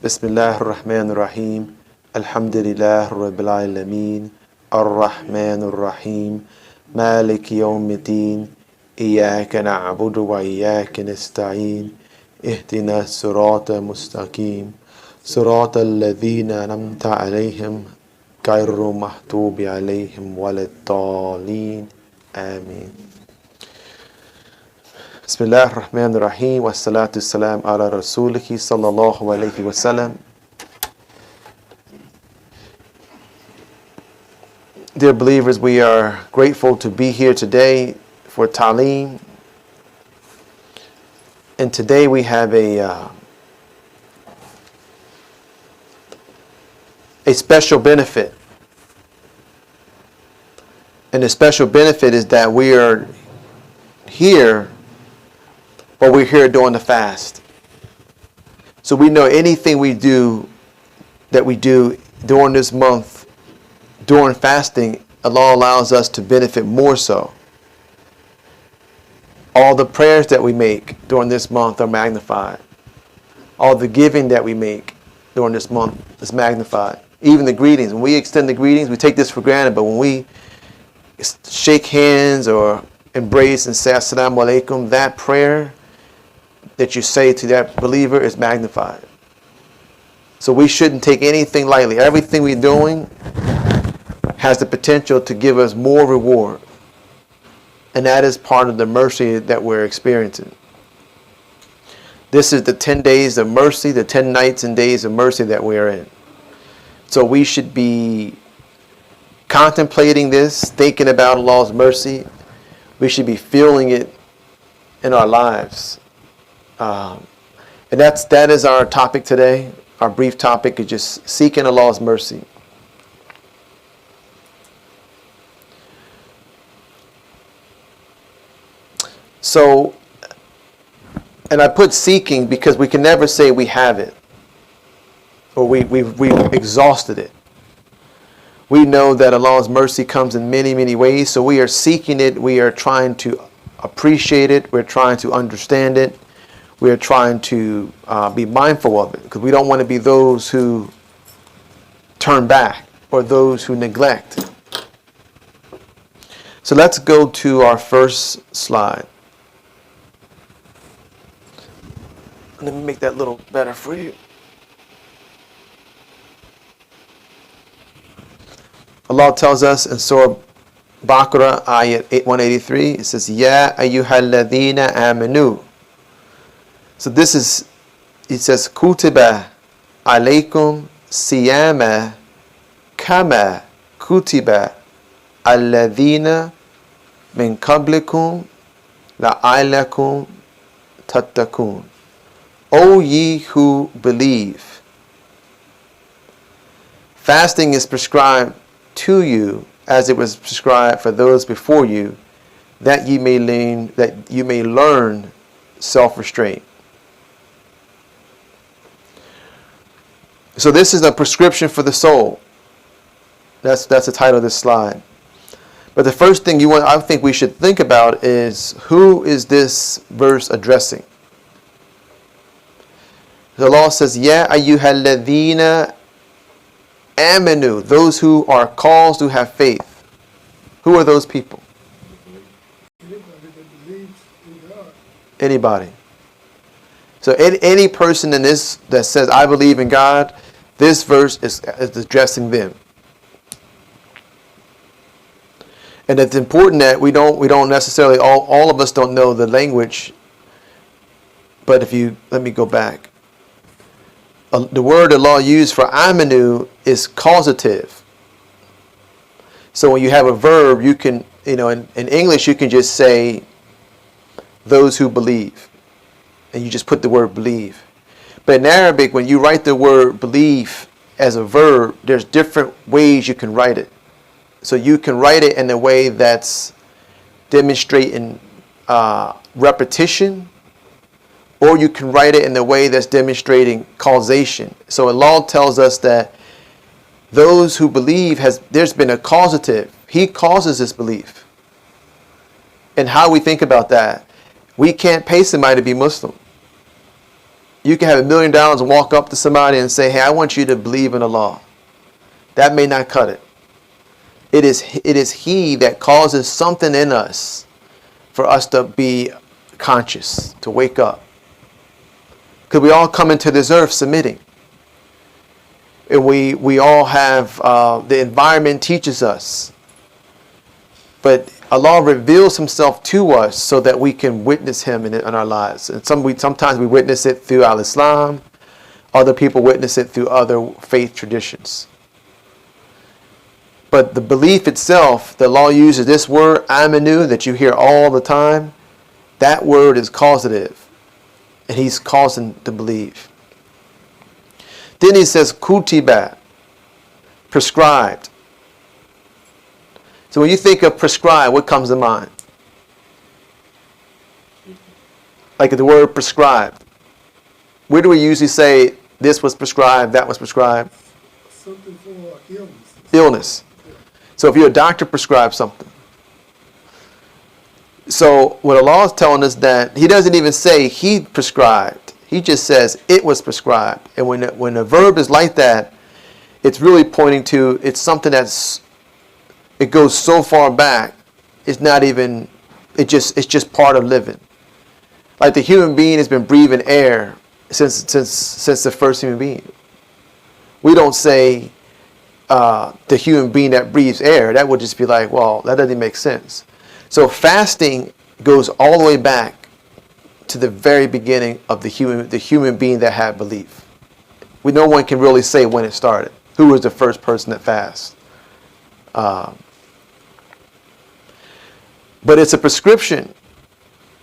Bismillah ar-Rahman ar-Rahim. Alhamdulillah Rabbil Alameen. Ar-Rahman ar-Rahim. Malik yawmiddin. Iyaka na'budu wa iyaka nasta'een. Ihdina sirata mustaqim. Sirata alladhina an'amta alayhim. Ghayru mahtubi alayhim waladdallin. Ameen. Bismillah ar-Rahman ar-Rahim. Wassalatu salam ala rasulihi sallallahu alayhi wa sallam. Dear believers, we are grateful to be here today for Ta'aleem. And today we have a special benefit. And the special benefit is that we are here, but we're here during the fast. So we know anything we do that we do during this month, during fasting, Allah allows us to benefit more so. All the prayers that we make during this month are magnified. All the giving that we make during this month is magnified. Even the greetings. When we extend the greetings, we take this for granted, but when we shake hands or embrace and say Assalamu alaikum, that prayer that you say to that believer is magnified. So we shouldn't take anything lightly. Everything we're doing has the potential to give us more reward. And that is part of the mercy that we're experiencing. This is the 10 days of mercy, the 10 nights and days of mercy that we are in. So we should be contemplating this, thinking about Allah's mercy. We should be feeling it in our lives. And that is our topic today. Our brief topic is just seeking Allah's mercy. So, and I put seeking because we can never say we have it or we've exhausted it. We know that Allah's mercy comes in many, many ways. So we are seeking it. We are trying to appreciate it. We're trying to understand it. We are trying to be mindful of it because we don't want to be those who turn back or those who neglect. So let's go to our first slide. Let me make that a little better for you. Allah tells us in Surah Baqarah, ayat 183, it says, Ya ayyuhalladhina amanu. So this is, it says, Kutiba alaykum siyama kama kutiba alladhina min qablikum la'alakum tattaqun. O ye who believe, fasting is prescribed to you as it was prescribed for those before you, that you may learn self-restraint. So this is a prescription for the soul. That's the title of this slide. But the first thing I think we should think about is, who is this verse addressing? The law says, Ya ayyuhalladhina amanu, those who are called to have faith. Who are those people? Anybody. So any person in this that says, I believe in God, this verse is addressing them. And it's important that we don't necessarily, all of us don't know the language. But let me go back. The word Allah used for amanu is causative. So when you have a verb, you can, in English, you can just say, those who believe. And you just put the word believe. But in Arabic, when you write the word believe as a verb, there's different ways you can write it. So you can write it in a way that's demonstrating repetition, or you can write it in a way that's demonstrating causation. So Allah tells us that those who believe, there's been a causative. He causes this belief. And how we think about that, we can't pay somebody to be Muslim. You can have $1 million and walk up to somebody and say, hey, I want you to believe in Allah. That may not cut it. It is He that causes something in us for us to be conscious, to wake up. Because we all come into this earth submitting. And we all have, the environment teaches us. But Allah reveals Himself to us so that we can witness Him in our lives. And sometimes we witness it through Al-Islam. Other people witness it through other faith traditions. But the belief itself, the law uses this word, amanu, that you hear all the time. That word is causative. And He's causing to believe. Then He says, kutiba, prescribed. So when you think of prescribed, what comes to mind? Like the word prescribed. Where do we usually say this was prescribed, that was prescribed? Something for illness. Illness. So if you're a doctor, prescribe something. So what Allah is telling us that He doesn't even say He prescribed. He just says it was prescribed. And when a verb is like that, it's really pointing to, it's something it goes so far back, it's not even, it's just part of living. Like the human being has been breathing air since the first human being. We don't say the human being that breathes air. That would just be like, well, that doesn't make sense. So fasting goes all the way back to the very beginning of the human being that had belief. No one can really say when it started. Who was the first person that fasted? But it's a prescription.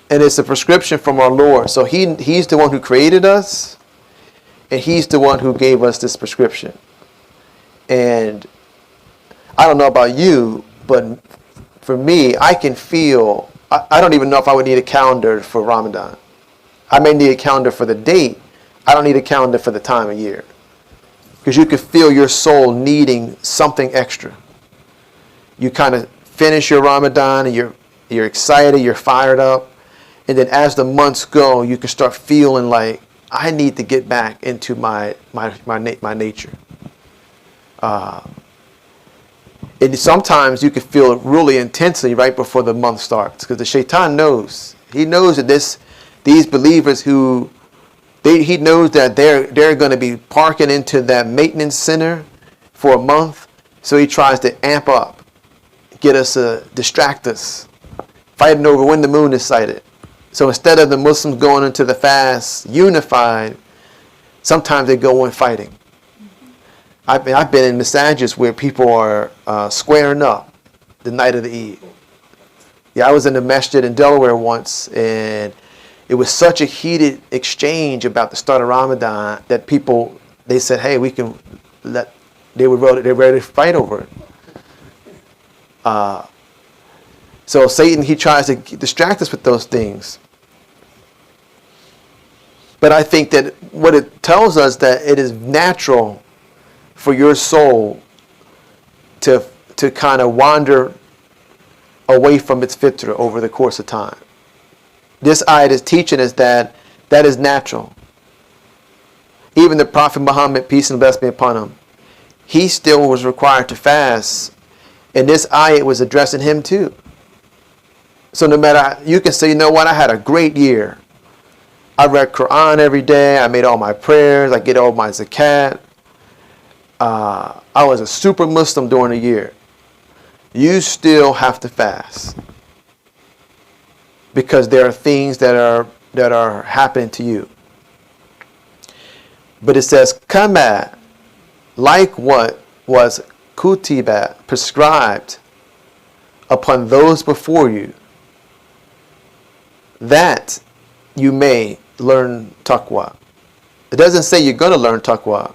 And it's a prescription from our Lord. So He's the one who created us. And He's the one who gave us this prescription. And I don't know about you, but for me, I can feel, I don't even know if I would need a calendar for Ramadan. I may need a calendar for the date. I don't need a calendar for the time of year. Because you can feel your soul needing something extra. You kind of finish your Ramadan and you're excited, you're fired up. And then as the months go, you can start feeling like, I need to get back into my nature. And sometimes you can feel it really intensely right before the month starts. Because the shaitan knows. He knows that these believers he knows that they're going to be parking into that maintenance center for a month. So he tries to amp up, get us distract us, fighting over when the moon is sighted. So instead of the Muslims going into the fast unified, sometimes they go in fighting. I've been in massages where people are squaring up the night of the Eid. Yeah, I was in the Masjid in Delaware once, and it was such a heated exchange about the start of Ramadan that they said, hey, we can they're ready to fight over it. So Satan, he tries to distract us with those things. But I think that what it tells us that it is natural for your soul to kind of wander away from its fitra over the course of time. This ayat is teaching us that is natural. Even the Prophet Muhammad, peace and blessing be upon him, he still was required to fast. And this ayat was addressing him too. So no matter, you can say, you know what, I had a great year. I read Quran every day. I made all my prayers. I get all my zakat. I was a super Muslim during the year. You still have to fast. Because there are things that are happening to you. But it says, kama, like what was kutiba, prescribed upon those before you, that you may learn taqwa. It doesn't say you're going to learn taqwa.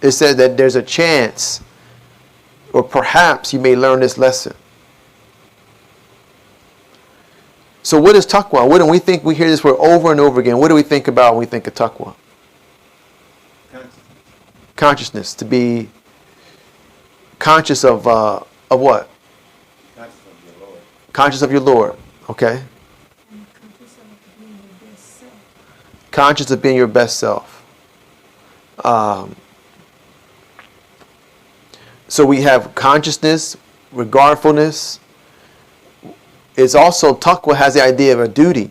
It says that there's a chance, or perhaps you may learn this lesson. So what is taqwa? What do we think? We hear this word over and over again. What do we think about when we think of taqwa? Consciousness. To be conscious of what? Conscious of your Lord. Conscious of your Lord. Okay. conscious of being your best self. So we have consciousness, regardfulness. It's also, taqwa has the idea of a duty.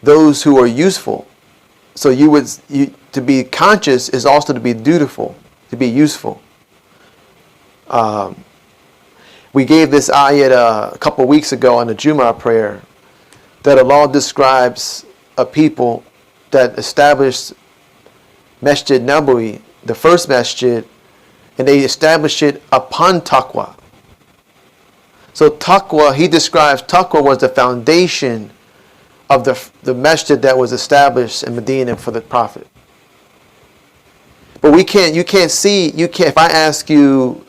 Those who are useful. So to be conscious is also to be dutiful, to be useful. We gave this ayat a couple weeks ago on the Jummah prayer, that Allah describes a people that established Masjid Nabawi, the first masjid, and they established it upon taqwa. So taqwa, he describes taqwa was the foundation of the masjid that was established in Medina for the Prophet. But if I ask you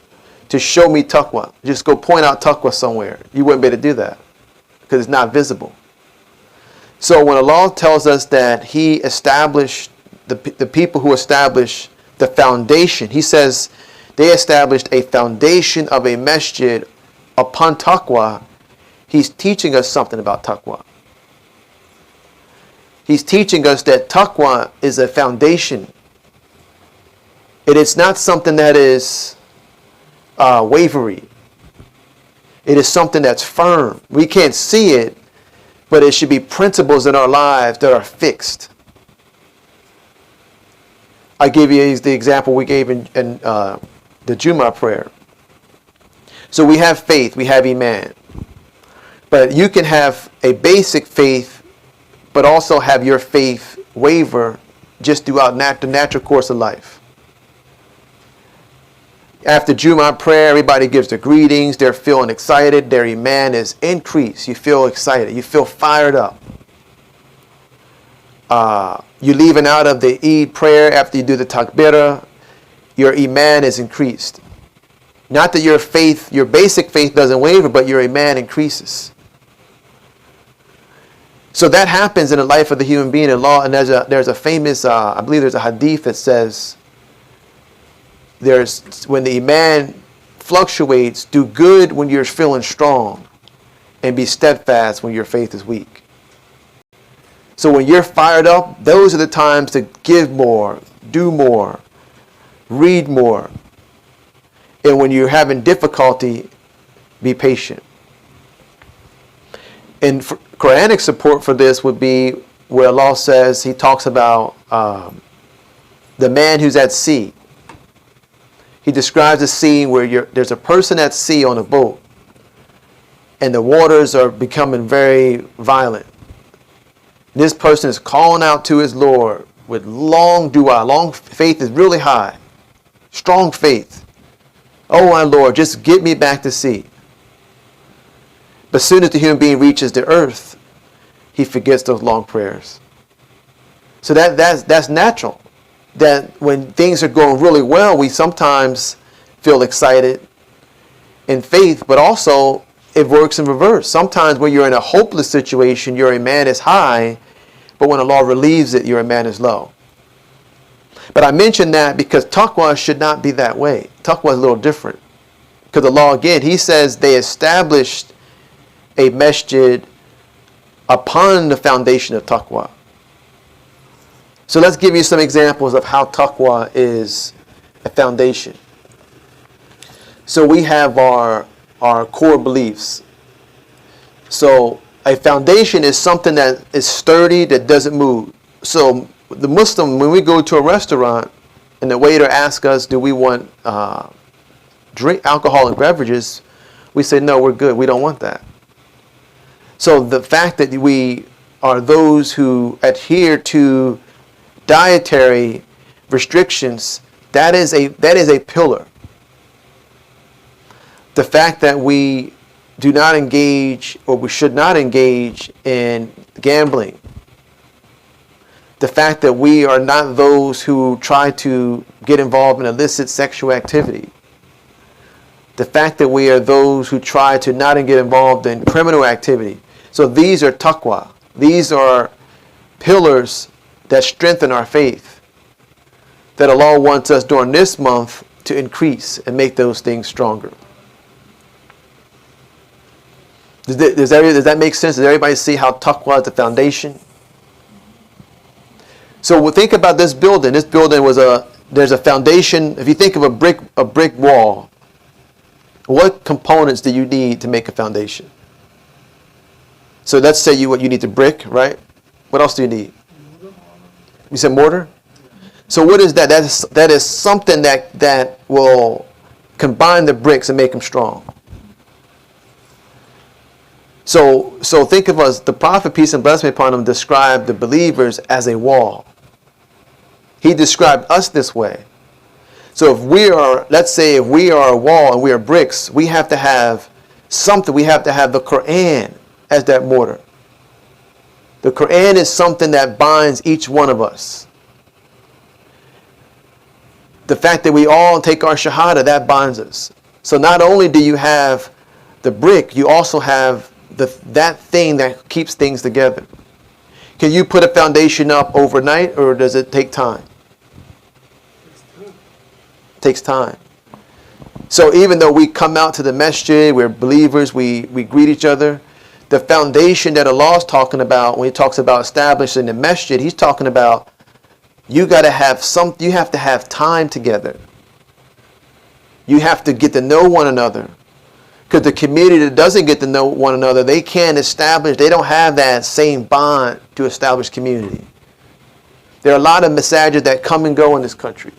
to show me taqwa, just go point out taqwa somewhere, you wouldn't be able to do that because it's not visible. So when Allah tells us that He established the people who established the foundation, He says they established a foundation of a masjid upon taqwa. He's teaching us something about taqwa. He's teaching us that taqwa is a foundation. It is not something that is wavery. It is something that's firm. We can't see it, but it should be principles in our lives that are fixed. I give you the example we gave in the Jummah prayer. So we have faith, we have Iman. But you can have a basic faith, but also have your faith waver just throughout the natural course of life. After Jummah prayer, everybody gives their greetings. They're feeling excited. Their Iman is increased. You feel excited. You feel fired up. You leaving out of the Eid prayer after you do the takbirah, your Iman is increased. Not that your faith, your basic faith doesn't waver, but your Iman increases. So that happens in the life of the human being in law. And there's a famous, I believe there's a hadith that says, when the Iman fluctuates, do good when you're feeling strong and be steadfast when your faith is weak. So when you're fired up, those are the times to give more, do more, read more. And when you're having difficulty, be patient. And Quranic support for this would be where Allah says, He talks about the man who's at sea. He describes a scene where there's a person at sea on a boat, and the waters are becoming very violent. This person is calling out to his Lord with long dua. Long faith is really high. Strong faith. Oh my Lord, just get me back to sea. But as soon as the human being reaches the earth, he forgets those long prayers. So that's natural. That when things are going really well, we sometimes feel excited in faith, but also it works in reverse. Sometimes when you're in a hopeless situation, your Iman is high, but when Allah relieves it, your Iman is low. But I mention that because taqwa should not be that way. Taqwa is a little different. Because Allah, again, He says they established a masjid upon the foundation of taqwa. So let's give you some examples of how taqwa is a foundation. So we have our core beliefs. So a foundation is something that is sturdy, that doesn't move. So the Muslim, when we go to a restaurant and the waiter asks us, do we want drink alcoholic beverages, we say, no, we're good. We don't want that. So the fact that we are those who adhere to dietary restrictions, that is a pillar. The fact that we do not engage, or we should not engage in gambling. The fact that we are not those who try to get involved in illicit sexual activity. The fact that we are those who try to not get involved in criminal activity. So these are taqwa. These are pillars that strengthen our faith, that Allah wants us during this month to increase and make those things stronger. Does that make sense? Does everybody see how taqwa is the foundation? So think about this building. This building there's a foundation. If you think of a brick wall, what components do you need to make a foundation? So let's say you need the brick, right? What else do you need? You said mortar? So what is that? That is something that will combine the bricks and make them strong. So think of us, the prophet, peace and blessing upon him, described the believers as a wall. He described us this way. So let's say if we are a wall and we are bricks, we have to have something. We have to have the Quran as that mortar. The Quran is something that binds each one of us. The fact that we all take our Shahada, that binds us. So not only do you have the brick, you also have that thing that keeps things together. Can you put a foundation up overnight, or does it take time? It takes time. So even though we come out to the Masjid, we're believers, we greet each other, the foundation that Allah is talking about when He talks about establishing the Masjid, He's talking about you have to have time together. You have to get to know one another. Because the community that doesn't get to know one another, they don't have that same bond to establish community. There are a lot of masajid that come and go in this country.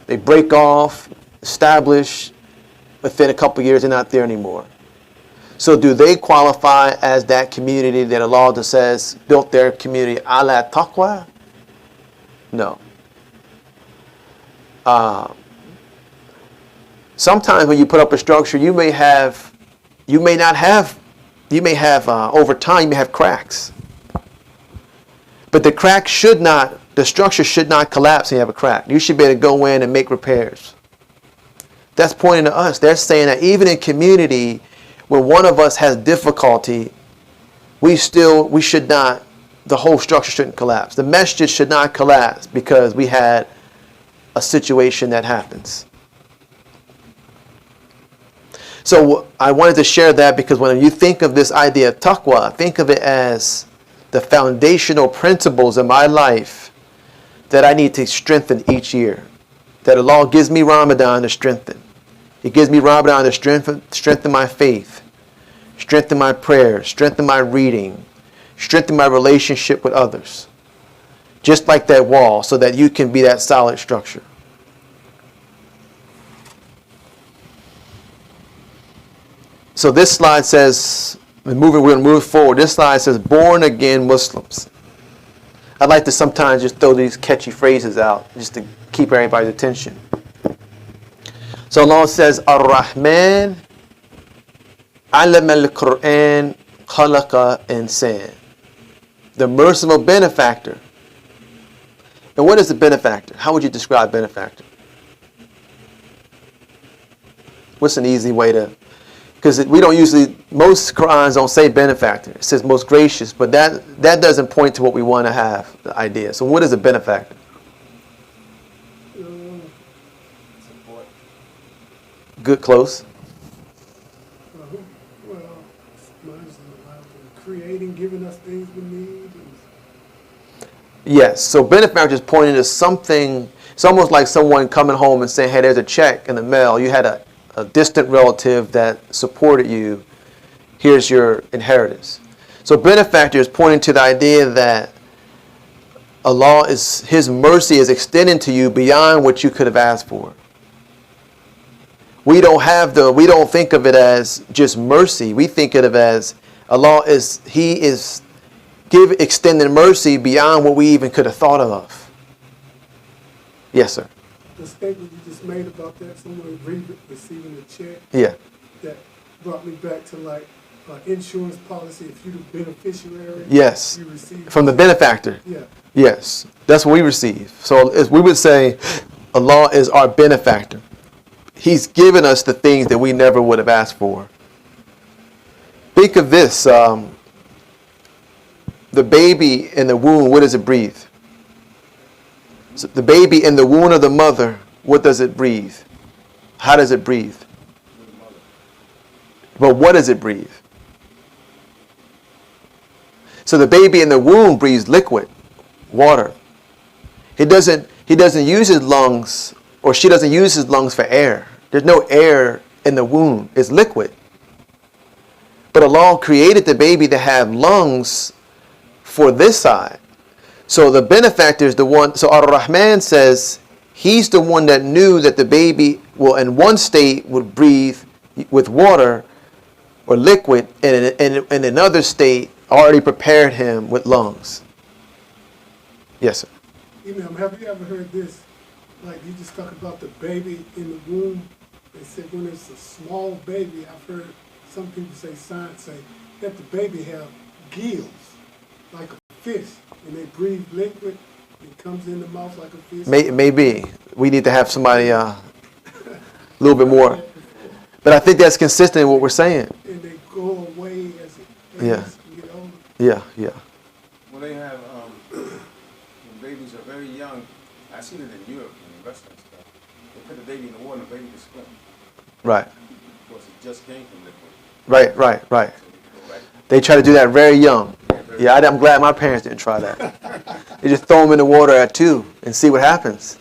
They break off, establish, within a couple of years they're not there anymore. So do they qualify as that community that Allah says built their community ala taqwa? No. Sometimes when you put up a structure, you may have over time, you may have cracks. But the structure should not collapse when you have a crack. You should be able to go in and make repairs. That's pointing to us. They're saying that even in community, when one of us has difficulty, we should not, the whole structure shouldn't collapse. The masjid should not collapse because we had a situation that happens. So I wanted to share that because when you think of this idea of taqwa, think of it as the foundational principles in my life that I need to strengthen each year. That Allah gives me Ramadan to strengthen. He gives me Ramadan to strengthen my faith, strengthen my prayers, strengthen my reading, strengthen my relationship with others. Just like that wall, so that you can be that solid structure. So this slide says, we're going to move forward. This slide says, born again Muslims. I'd like to sometimes just throw these catchy phrases out just to keep everybody's attention. So Allah says, Ar-Rahman, Alam al-Quran, Khalaqa Insan. The merciful benefactor. And what is a benefactor? How would you describe benefactor? What's an easy way to... Because we don't usually, most Qur'ans don't say benefactor. It says most gracious, but that doesn't point to what we want to have, the idea. So what is a benefactor? Support. Good, close. Well, mine's creating, giving us things we need. Yes, so benefactor is pointing to something. It's almost like someone coming home and saying, hey, there's a check in the mail. You had a distant relative that supported you. Here's your inheritance. So benefactor is pointing to the idea that His mercy is extending to you beyond what you could have asked for. We don't think of it as just mercy. We think of it as He is extending mercy beyond what we even could have thought of. Yes, sir. The statement you just made about that, someone receiving a check, Yeah. that brought me back to like insurance policy. If you're the beneficiary, Yes. you receive From the benefactor. Yeah. Yes. That's what we receive. So we would say Allah is our benefactor. He's given us the things that we never would have asked for. Think of this. The baby in the womb, what does it breathe? So the baby in the womb of the mother, what does it breathe? How does it breathe? But what does it breathe? So the baby in the womb breathes liquid, water. He doesn't use his lungs, or she doesn't use his lungs for air. There's no air in the womb. It's liquid. But Allah created the baby to have lungs for this side. So the benefactor is the one. So Ar-Rahman says he's the one that knew that the baby will in one state would breathe with water or liquid, and in another state already prepared him with lungs. Yes, sir. Imam, have you ever heard this? Like you just talk about the baby in the womb. They said when it's a small baby, I've heard some people say, science say, that the baby have gills, like a fish, and they breathe liquid. It comes in the mouth like a fish. Maybe. We need to have somebody a little bit more. But I think that's consistent with what we're saying. And they go away as you get older. Yeah. Well, they have, when babies are very young, I've seen it in Europe, in the restaurant stuff. They put the baby in the water and the baby just swim. Right. Because it just came from liquid. Right. So they go right. They try to do that very young. Yeah, I'm glad my parents didn't try that. They just throw them in the water at 2 and see what happens.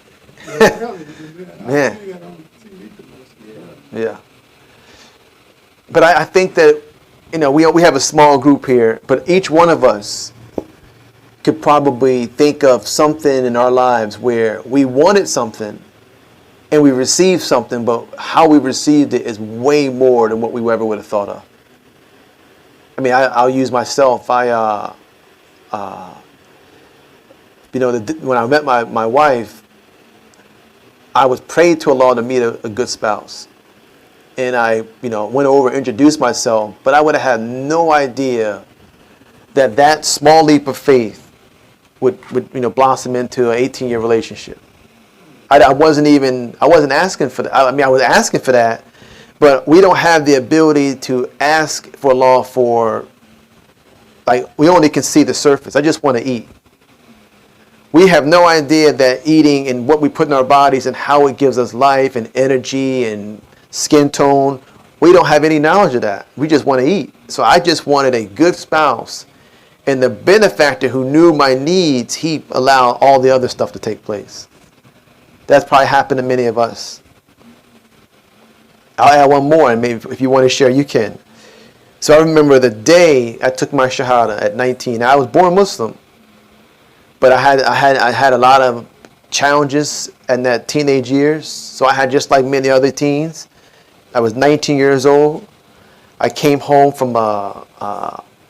Man. Yeah. But I think that, we have a small group here, but each one of us could probably think of something in our lives where we wanted something and we received something, but how we received it is way more than what we ever would have thought of. I mean, I'll use myself. When I met my wife, I was prayed to Allah to meet a good spouse. And I, went over and introduced myself, but I would have had no idea that small leap of faith would blossom into an 18-year relationship. I wasn't asking for that. I mean, I was asking for that, but we don't have the ability to ask for Allah for, we only can see the surface. I just want to eat. We have no idea that eating and what we put in our bodies and how it gives us life and energy and skin tone, we don't have any knowledge of that. We just want to eat. So I just wanted a good spouse. And the benefactor who knew my needs, he allowed all the other stuff to take place. That's probably happened to many of us. I'll add one more, and maybe if you want to share, you can. So I remember the day I took my Shahada at 19. I was born Muslim, but I had a lot of challenges in that teenage years. So I had just like many other teens. I was 19 years old. I came home from a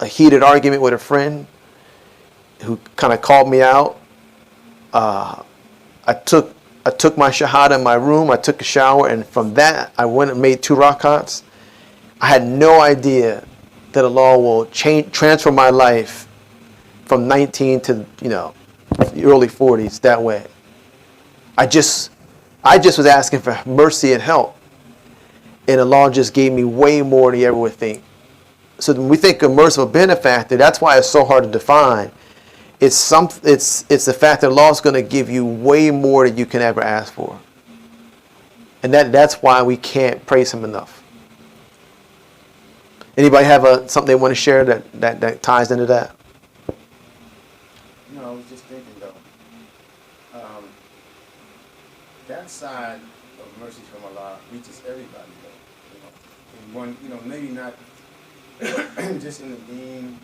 heated argument with a friend who kind of called me out. I took my Shahada in my room. I took a shower, and from that, I went and made 2 rakats. I had no idea that Allah will transfer my life from 19 to the early 40s that way. I just was asking for mercy and help, and Allah just gave me way more than He ever would think. So when we think of merciful benefactor, that's why it's so hard to define. It's the fact that Allah is going to give you way more than you can ever ask for, and that's why we can't praise Him enough. Anybody have something they want to share that ties into that? No, I was just thinking though. That side of mercy from Allah reaches everybody though. In one, maybe not just in the deen.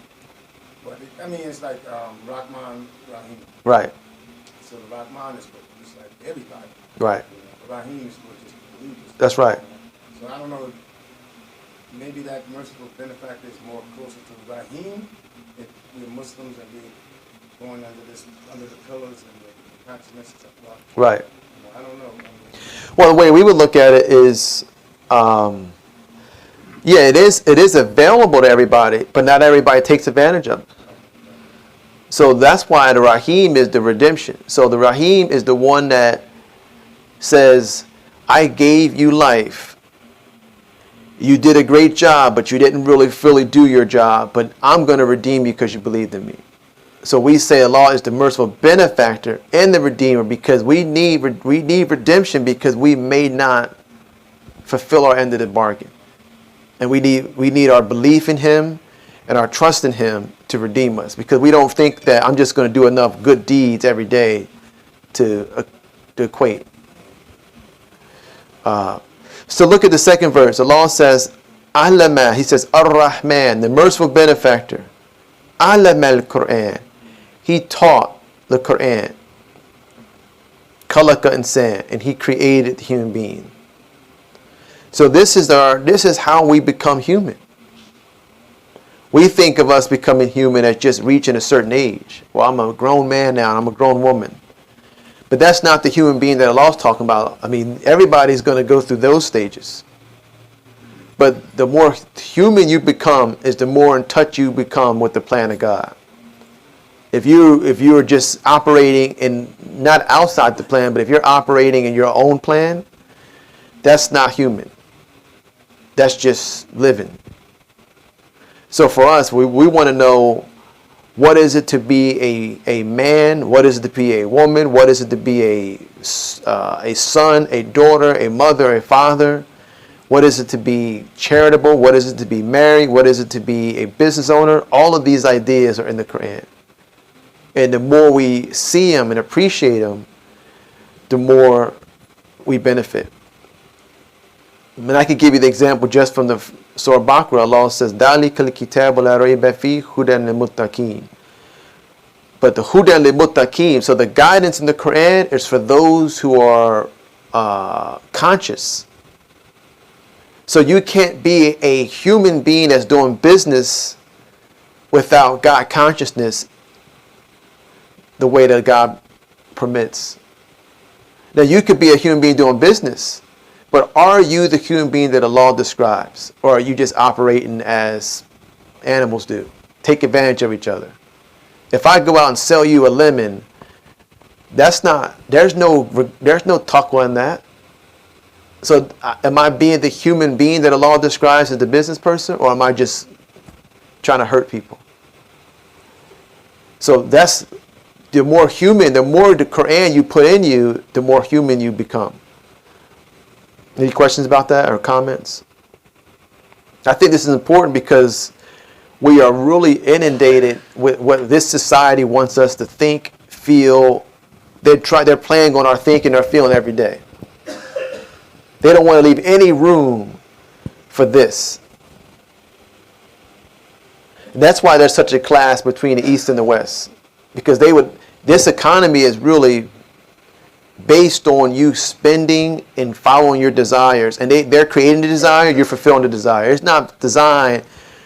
But it's like Rahman, Rahim. Right. So the Rahman is just like everybody. Right. Rahim is for just believers. That's right. So I don't know, maybe that merciful benefactor is more closer to Rahim if we're Muslims and we're going under the pillars and the consciousness of Allah. Right. I don't know. Well, the way we would look at it is, it is available to everybody, but not everybody takes advantage of it. So that's why the Rahim is the redemption. So the Rahim is the one that says, I gave you life. You did a great job, but you didn't really fully do your job, but I'm going to redeem you because you believed in me. So we say Allah is the merciful benefactor and the redeemer because we need redemption because we may not fulfill our end of the bargain. And we need our belief in Him and our trust in Him to redeem us, because we don't think that I'm just going to do enough good deeds every day to equate. So look at the second verse. Allah says, Allama, He says, Ar-Rahman, the merciful benefactor. Allama al-Quran. He taught the Quran. Khalaqa insan, and He created the human being. So this is how we become human. We think of us becoming human as just reaching a certain age. Well, I'm a grown man now, and I'm a grown woman. But that's not the human being that Allah's talking about. I mean, everybody's going to go through those stages. But the more human you become is the more in touch you become with the plan of God. If you are just operating in, not outside the plan, but if you're operating in your own plan, that's not human. That's just living. So for us, we want to know, what is it to be a man? What is it to be a woman? What is it to be a son, a daughter, a mother, a father? What is it to be charitable? What is it to be married? What is it to be a business owner? All of these ideas are in the Quran. And the more we see them and appreciate them, the more we benefit. I mean, I could give you the example just from the Surah Baqarah. Allah says, ذَلِكَ الْكِتَابُ لَا رَيْبَ فِيهِ هُدًى لِلْمُتَّقِينَ. But the hudan lil-muttaqin, so the guidance in the Quran is for those who are conscious. So you can't be a human being that's doing business without God consciousness the way that God permits. Now you could be a human being doing business, but are you the human being that Allah describes? Or are you just operating as animals do? Take advantage of each other. If I go out and sell you a lemon, there's no taqwa in that. So am I being the human being that Allah describes as the business person, or am I just trying to hurt people? So that's the more human, the more the Quran you put in you, the more human you become. Any questions about that or comments? I think this is important because we are really inundated with what this society wants us to think, feel. They're playing on our thinking, our feeling every day. They don't want to leave any room for this. And that's why there's such a clash between the East and the West. Because this economy is really based on you spending and following your desires. And they're creating the desire, you're fulfilling the desire. It's not designed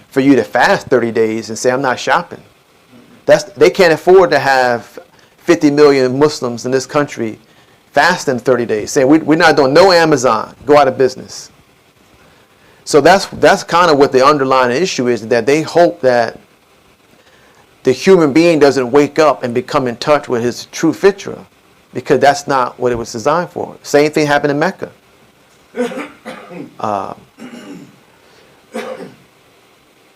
for you to fast 30 days and say, I'm not shopping. They can't afford to have 50 million Muslims in this country fasting 30 days, saying we're not doing no Amazon, go out of business. So that's kind of what the underlying issue is, that they hope that the human being doesn't wake up and become in touch with his true fitra, because that's not what it was designed for. Same thing happened in Mecca.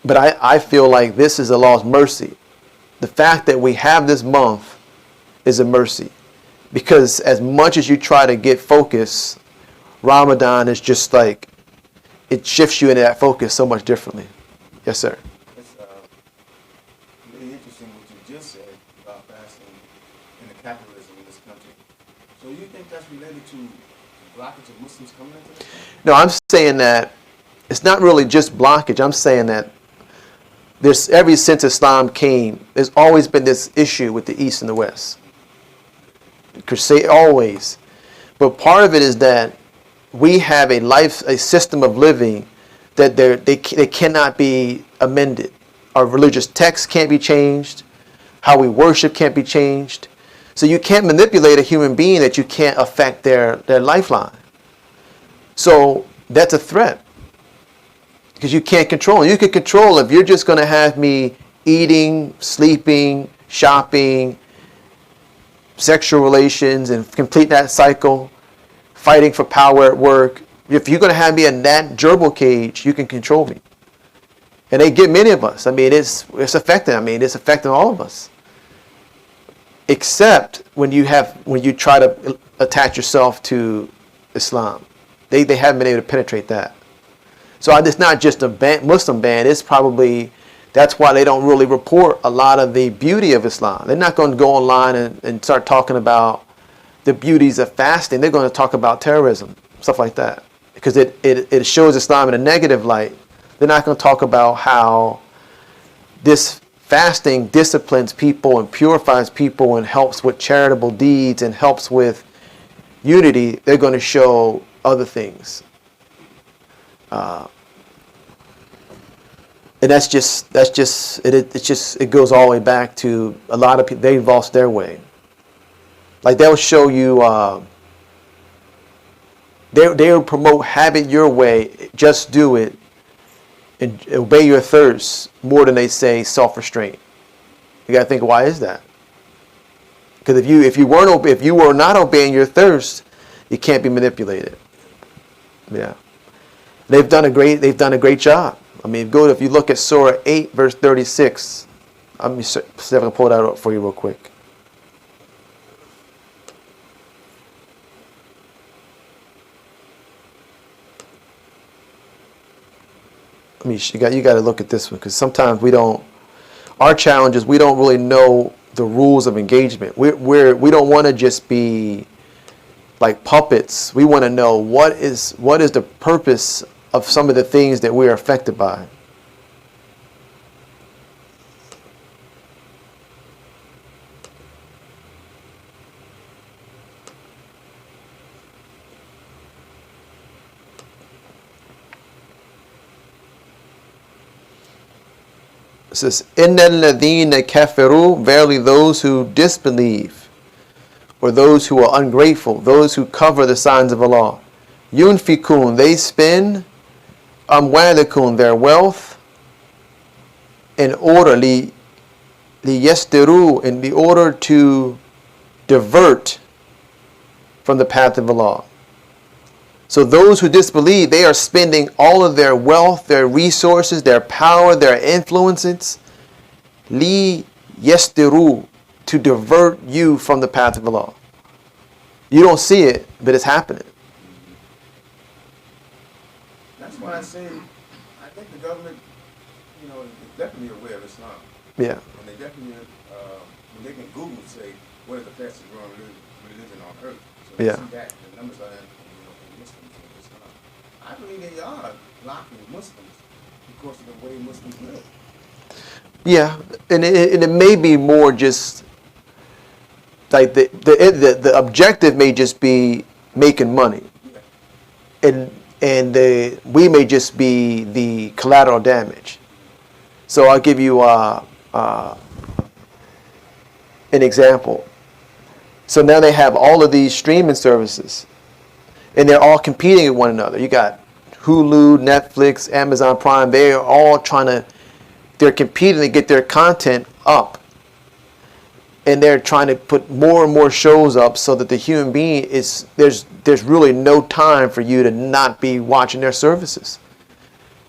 But I feel like this is Allah's mercy. The fact that we have this month is a mercy. Because as much as you try to get focus, Ramadan is just like, it shifts you into that focus so much differently. Yes, sir. It's really interesting what you just said about fasting and the capitalism in this country. So you think that's related to blockage of Muslims coming into this country? No, I'm saying that it's not really just blockage. I'm saying that ever since Islam came, there's always been this issue with the East and the West. Crusade, always. But part of it is that we have a system of living that they cannot be amended. Our religious texts can't be changed. How we worship can't be changed. So you can't manipulate a human being that you can't affect their lifeline. So that's a threat. Because you can't control. You can control if you're just going to have me eating, sleeping, shopping, sexual relations, and complete that cycle, fighting for power at work. If you're going to have me in that gerbil cage, you can control me. And they get many of us. I mean, it's affecting. I mean, it's affecting all of us. Except when you try to attach yourself to Islam, they haven't been able to penetrate that. So it's not just a Muslim ban. It's probably, that's why they don't really report a lot of the beauty of Islam. They're not going to go online and start talking about the beauties of fasting, they're going to talk about terrorism, stuff like that, because it shows Islam in a negative light. They're not going to talk about how this fasting disciplines people and purifies people and helps with charitable deeds and helps with unity. They're going to show other things. And it goes all the way back to a lot of people. They've lost their way. Like they'll show you, they'll promote have it your way, just do it, and obey your thirst more than they say self-restraint. You got to think, why is that? Because if you were not obeying your thirst, you can't be manipulated. Yeah, they've done a great job. I mean, if you look at Surah 8, verse 36, let me see if I can pull that up for you real quick. I mean, you got to look at this one, because sometimes our challenge is we don't really know the rules of engagement. We don't want to just be like puppets. We want to know what is the purpose of some of the things that we are affected by. It says, "Innal ladhina kafaru," verily those who disbelieve, or those who are ungrateful, those who cover the signs of Allah. Yunfikun, they spend amwalakum, their wealth, in order liyastaru, in the order to divert from the path of Allah. So those who disbelieve, they are spending all of their wealth, their resources, their power, their influences, liyastaru, to divert you from the path of Allah. You don't see it, but it's happening. That's why I say, I think the government, is definitely aware of Islam. Yeah. And they definitely, when they can Google say, what is the fastest growing religion on earth? So they see that, the numbers are in Muslims in Islam. I believe they are blocking Muslims because of the way Muslims live. Yeah, and it may be more just like the objective may just be making money, and we may just be the collateral damage. So I'll give you an example. So now they have all of these streaming services, and they're all competing with one another. You got Hulu, Netflix, Amazon Prime. They are all they're competing to get their content up. And they're trying to put more and more shows up so that the human being there's really no time for you to not be watching their services.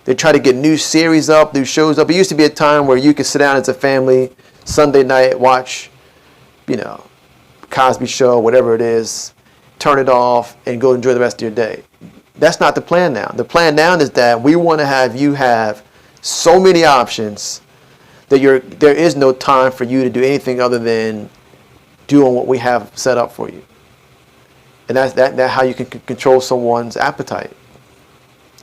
They try to get new series up, new shows up. It used to be a time where you could sit down as a family, Sunday night, watch, Cosby Show, whatever it is, turn it off and go enjoy the rest of your day. That's not the plan now. The plan now is that we want to have you have so many options that there is no time for you to do anything other than doing what we have set up for you. And that's how you can control someone's appetite.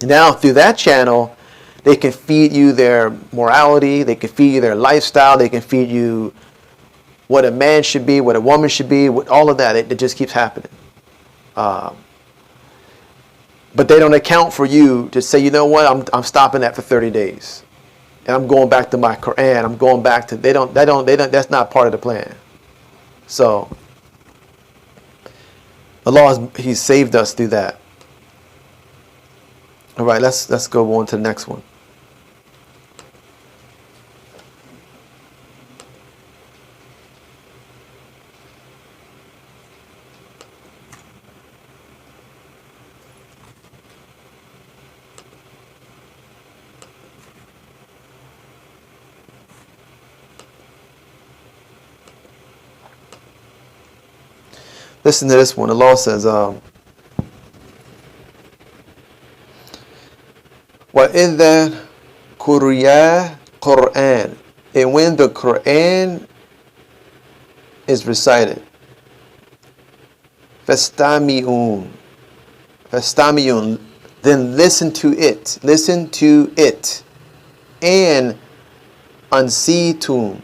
Now through that channel, they can feed you their morality, they can feed you their lifestyle, they can feed you what a man should be, what a woman should be, all of that. It just keeps happening. But they don't account for you to say, you know what, I'm stopping that for 30 days. And I'm going back to my Quran. I'm going back to, that's not part of the plan. So, Allah, He saved us through that. All right, let's go on to the next one. Listen to this one. Allah says, وَإِذَا قُرِئَ Quran, and when the Quran is recited, فَاسْتَمِعُونَ فَاسْتَمِعُونَ. Then listen to it. Listen to it. And أَنْصِتُوا.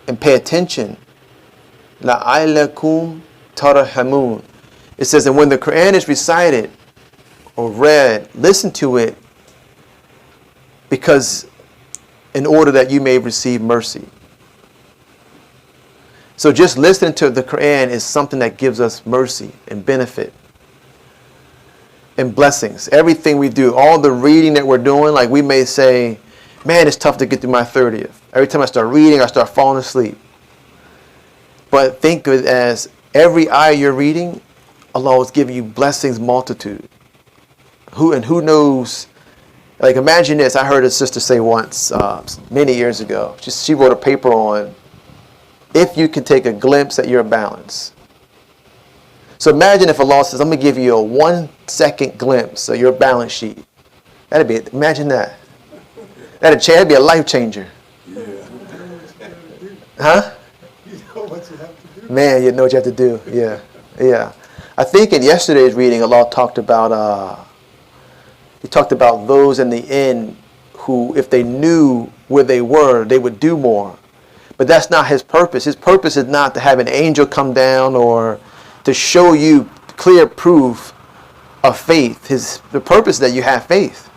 And pay attention. لَعَلَّكُمْ تَرْحَمُونَ. It says that when the Quran is recited or read, listen to it, because in order that you may receive mercy. So just listening to the Quran is something that gives us mercy and benefit and blessings. Everything we do, all the reading that we're doing, like we may say, man, it's tough to get through my 30th. Every time I start reading, I start falling asleep. But think of it as every ayah you're reading, Allah is giving you blessings multitude. Who knows? Like imagine this. I heard a sister say once, many years ago. She wrote a paper on if you can take a glimpse at your balance. So imagine if Allah says, I'm going to give you a 1 second glimpse of your balance sheet. Imagine that. That'd be a life changer. Yeah. Huh? You know what you have to do. Man, you know what you have to do. Yeah. Yeah. I think in yesterday's reading, Allah talked about, He talked about those in the end who, if they knew where they were, they would do more. But that's not His purpose. His purpose is not to have an angel come down or to show you clear proof of faith. The purpose is that you have faith.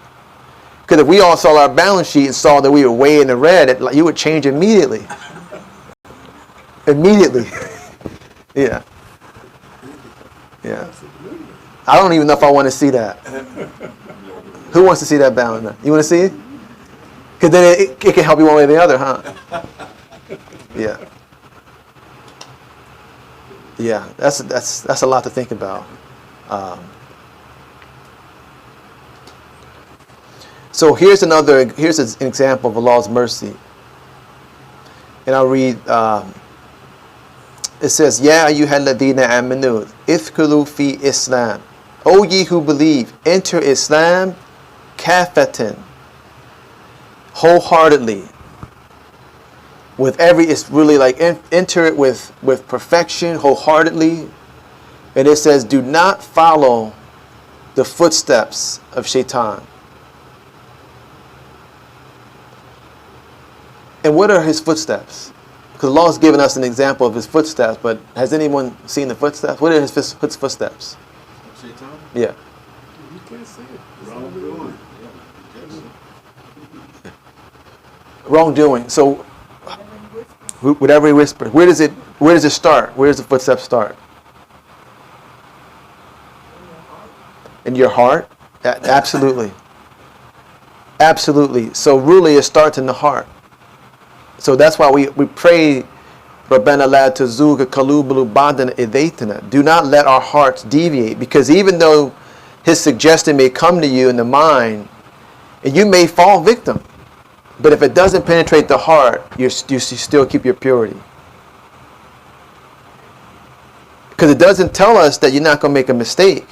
Because if we all saw our balance sheet and saw that we were way in the red, you would change immediately. Immediately. Yeah. Yeah. I don't even know if I want to see that. Who wants to see that balance? You want to see it? Because then it can help you one way or the other, huh? Yeah. Yeah, that's a lot to think about. So here's an example of Allah's mercy. And I'll read, it says, Ya ayyuhalladhina amanu, ithkulu fi Islam. O ye who believe, enter Islam kafatan, wholeheartedly. It's really like enter it with perfection, wholeheartedly. And it says, do not follow the footsteps of shaitan. And what are his footsteps? Because Allah has given us an example of his footsteps, but has anyone seen the footsteps? What are his footsteps? Shaitan? Yeah. You can't see it. It's Wrongdoing. Wrongdoing. So whatever he whispers, where does it start? Where does the footsteps start? In your heart? Absolutely. Absolutely. So really it starts in the heart. So that's why we pray, Rabbana la tazugha qulubana ba'da idh hadaytana. Do not let our hearts deviate, because even though his suggestion may come to you in the mind, and you may fall victim, but if it doesn't penetrate the heart, you still keep your purity. Because it doesn't tell us that you're not going to make a mistake.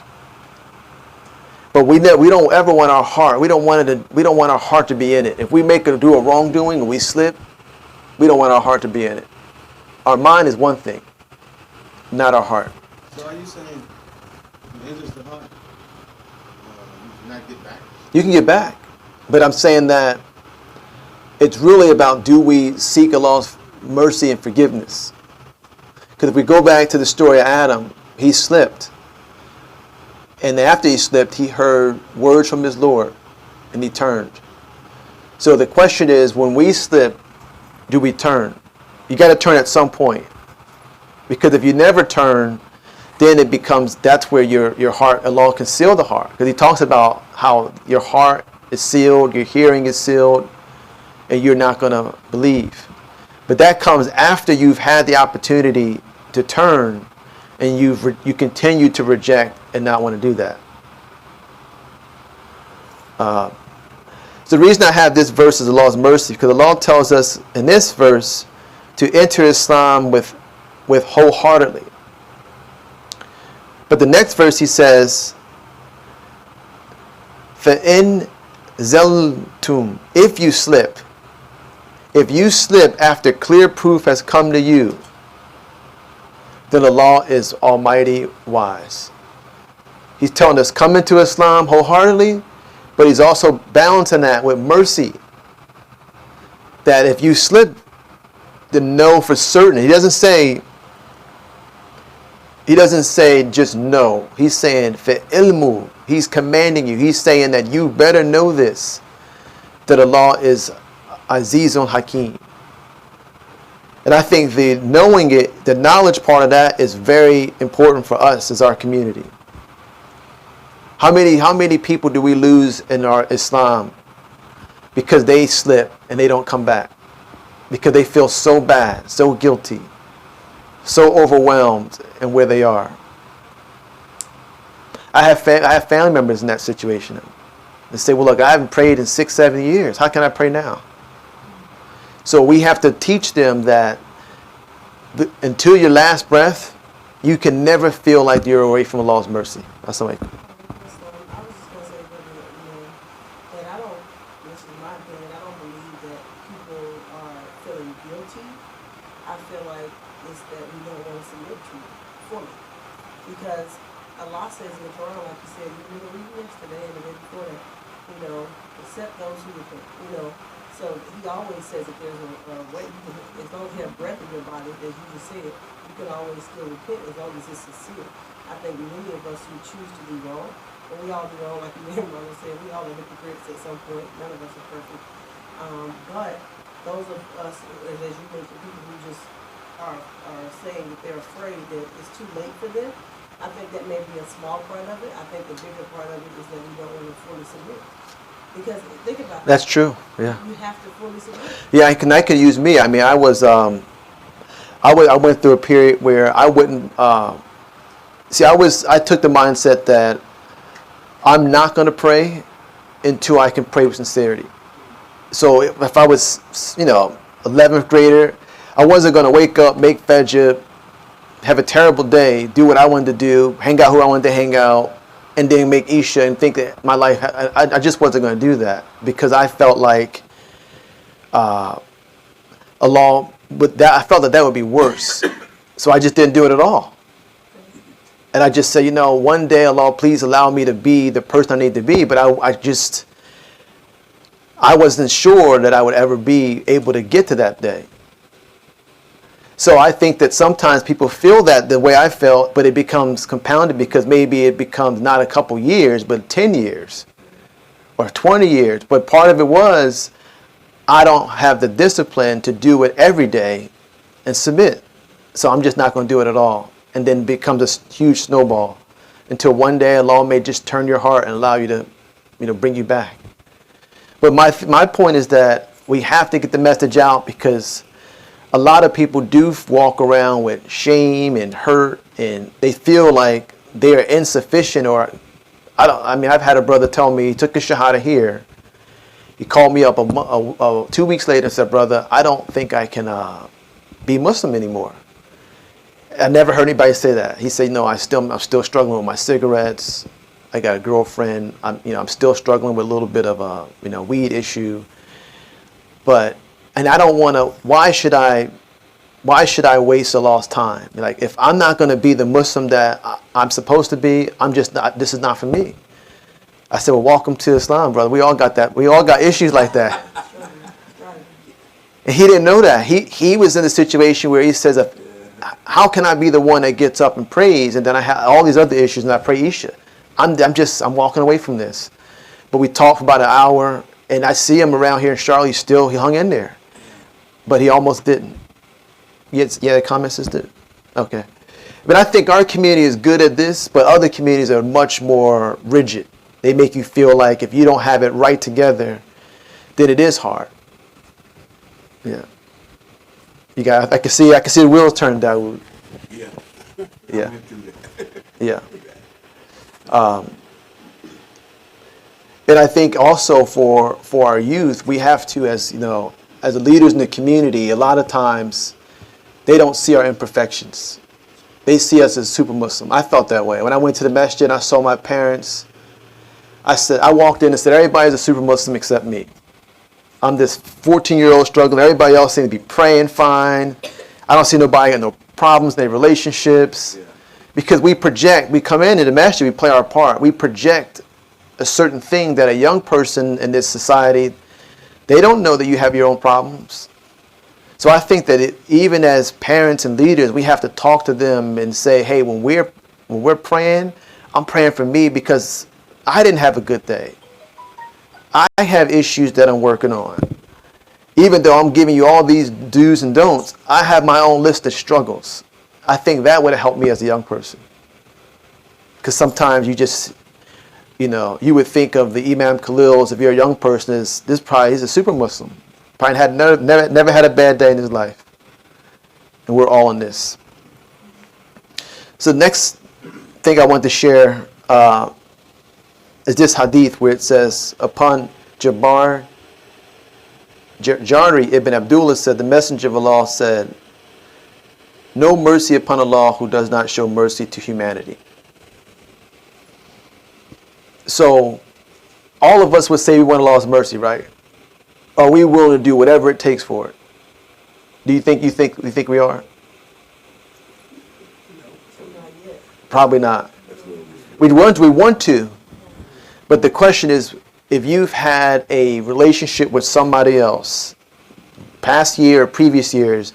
But we don't ever want our heart. We don't want our heart to be in it. If we do a wrongdoing and we slip, we don't want our heart to be in it. Our mind is one thing, not our heart. So are you saying when it enters the heart, you cannot get back? You can get back, but I'm saying that it's really about, do we seek Allah's mercy and forgiveness? Because if we go back to the story of Adam, he slipped. And after he slipped, he heard words from his Lord, and he turned. So the question is, when we slip, do we turn? You got to turn at some point. Because if you never turn, then it becomes, that's where your heart, Allah can seal the heart. Because he talks about how your heart is sealed, your hearing is sealed, and you're not going to believe. But that comes after you've had the opportunity to turn, and you continue to reject and not want to do that. So the reason I have this verse is Allah's mercy, because Allah tells us in this verse to enter Islam with wholeheartedly. But the next verse he says, فَإِن زَلْتُمْ, if you slip after clear proof has come to you, then Allah is almighty wise. He's telling us come into Islam wholeheartedly, but he's also balancing that with mercy. That if you slip, then know for certain. He doesn't say just no. He's saying for ilmu. He's commanding you. He's saying that you better know this, that Allah is Azizun Hakim. And I think the knowing it, the knowledge part of that is very important for us as our community. How many people do we lose in our Islam because they slip and they don't come back? Because they feel so bad, so guilty, so overwhelmed in where they are. I have family members in that situation. They say, well, look, I haven't prayed in 6-7 years. How can I pray now? So we have to teach them that until your last breath, you can never feel like you're away from Allah's mercy. That's the way. I was just going to say, that I don't, this is my opinion, I don't believe that people are feeling guilty. I feel like it's that we don't want to submit to fully. Because Allah says in the Quran, like you said, you were reading yesterday and the day before that, accept those who repent, So he always says if there's a way, as long as you have breath in your body, as you just said, you can always still repent as long as it's sincere. I think many of us who choose to do wrong, and we all do wrong, like Imam Naim said, we all are hypocrites at some point. None of us are perfect. But those of us, as you mentioned, people who just are saying that they're afraid that it's too late for them, I think that may be a small part of it. I think the bigger part of it is that we don't want to fully submit. Because think about it. That's true. Yeah. You have to fully submit. Yeah, I can use me. I mean, I went through a period where I wouldn't. I took the mindset that I'm not going to pray until I can pray with sincerity. So if I was, 11th grader, I wasn't going to wake up, make fajr, have a terrible day, do what I wanted to do, hang out who I wanted to hang out, and then make Isha and think that my life, I just wasn't going to do that because I felt like I felt that would be worse. So I just didn't do it at all. And I just said, one day, Allah, please allow me to be the person I need to be. But I wasn't sure that I would ever be able to get to that day. So I think that sometimes people feel that the way I felt, but it becomes compounded because maybe it becomes not a couple years, but 10 years or 20 years. But part of it was I don't have the discipline to do it every day and submit. So I'm just not going to do it at all. And then it becomes a huge snowball until one day Allah may just turn your heart and allow you to, bring you back. But my point is that we have to get the message out because a lot of people do walk around with shame and hurt, and they feel like they are insufficient. Or I've had a brother tell me he took a shahada here. He called me up 2 weeks later and said, "Brother, I don't think I can be Muslim anymore." I never heard anybody say that. He said, "No, I'm still struggling with my cigarettes. I got a girlfriend. I'm still struggling with a little bit of a weed issue, and I don't want to. Why should I waste Allah's time? Like, if I'm not going to be the Muslim that I'm supposed to be, I'm just not. This is not for me." I said, "Well, welcome to Islam, brother. We all got that. We all got issues like that." And he didn't know that. He was in a situation where he says, "How can I be the one that gets up and prays, and then I have all these other issues, and I pray Isha? I'm walking away from this." But we talked for about an hour, and I see him around here in Charlotte. He hung in there, but he almost didn't. Yeah, the comments is did. Okay, but I think our community is good at this, but other communities are much more rigid. They make you feel like if you don't have it right together, then it is hard. Yeah. I can see the wheels turn, Dawood. Yeah. Yeah. Yeah. And I think also for our youth, we have to, as the leaders in the community, a lot of times they don't see our imperfections. They see us as super Muslim. I felt that way. When I went to the Masjid and I saw my parents, I walked in and said, everybody's a super Muslim except me. I'm this 14-year-old struggling. Everybody else seems to be praying fine. I don't see nobody got no problems in their relationships. Yeah. Because we come into the masjid, we play our part. We project a certain thing that a young person in this society, they don't know that you have your own problems. So I think that even as parents and leaders, we have to talk to them and say, hey, when we're praying, I'm praying for me because I didn't have a good day. I have issues that I'm working on. Even though I'm giving you all these do's and don'ts, I have my own list of struggles. I think that would have helped me as a young person. Because sometimes you just, you would think of the Imam Khalil, if you're a young person, he's a super Muslim. Probably had never had a bad day in his life. And we're all in this. So the next thing I want to share is this hadith where it says, upon Jari ibn Abdullah said, the Messenger of Allah said, no mercy upon Allah who does not show mercy to humanity. So all of us would say we want Allah's mercy, right? Are we willing to do whatever it takes for it? Do you think we are? Probably not. We want to. But the question is, if you've had a relationship with somebody else, past year or previous years,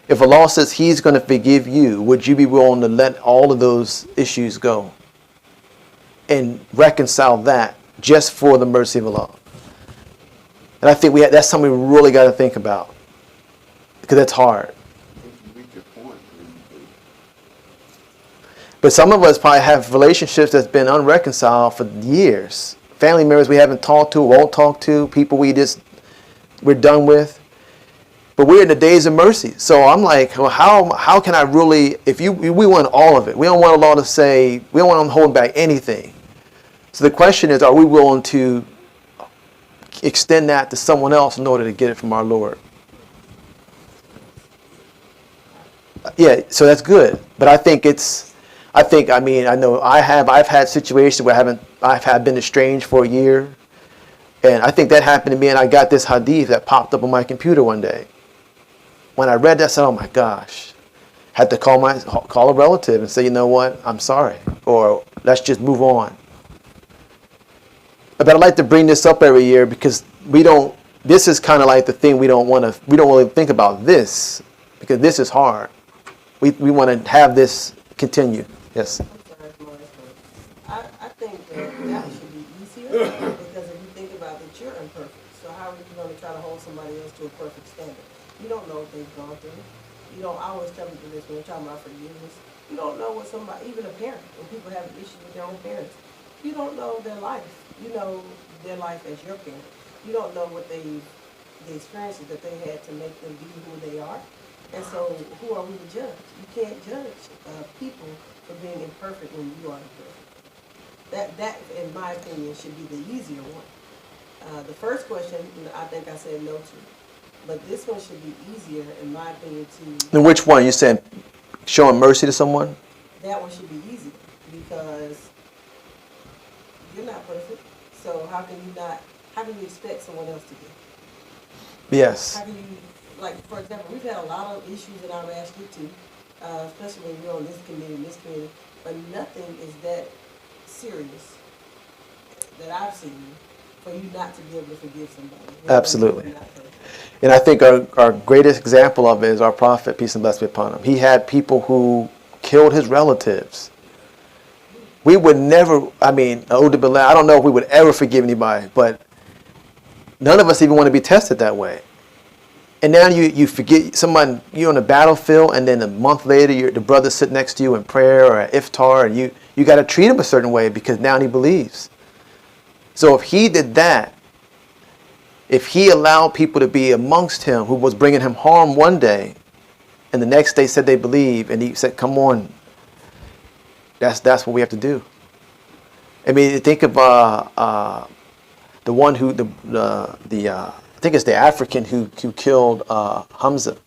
if Allah says He's going to forgive you, would you be willing to let all of those issues go and reconcile that just for the mercy of Allah? And I think that's something we really got to think about, because that's hard. But some of us probably have relationships that's been unreconciled for years. Family members we haven't talked to, won't talk to, people we're done with. But we're in the days of mercy. So I'm like, well, how can I really, we want all of it. We don't want Allah to say, we don't want Him holding back anything. So the question is, are we willing to extend that to someone else in order to get it from our Lord? Yeah, so that's good. But I know I've had situations where I've been estranged for a year. And I think that happened to me, and I got this hadith that popped up on my computer one day. When I read that, I said, oh my gosh. Had to call a relative and say, you know what, I'm sorry. Or let's just move on. But I like to bring this up every year because this is kind of like the thing we don't really think about this, because this is hard. We want to have this continue. Yes? I'm sorry, I think that should be easier because if you think about that, you're imperfect. So how are you going to try to hold somebody else to a perfect standard? You don't know what they've gone through. I always tell people this when we're talking about forgiveness. You don't know what somebody, even a parent, when people have issues with their own parents, you don't know their life. You know their life as your parent. You don't know what the experiences that they had to make them be who they are. And so who are we to judge? You can't judge people for being imperfect when you are imperfect. That, in my opinion, should be the easier one. The first question, I think I said no to. But this one should be easier, in my opinion, to... And which one? You saying showing mercy to someone? That one should be easier because you're not perfect. So how can you expect someone else to be? Yes. How can you, for example, we've had a lot of issues in our masjid too, especially when you're on this committee, but nothing is that serious that I've seen for you not to be able to forgive somebody. Absolutely. And I think our greatest example of it is our Prophet, peace and blessings be upon him. He had people who killed his relatives. We would never, I don't know if we would ever forgive anybody, but none of us even want to be tested that way. And now you forget someone, you're on the battlefield, and then a month later, the brother sit next to you in prayer or at iftar, and you got to treat him a certain way because now he believes. So if he did that, if he allowed people to be amongst him who was bringing him harm one day, and the next day said they believe, and he said, come on, that's what we have to do. Think of the one who, I think it's the African who killed Hamza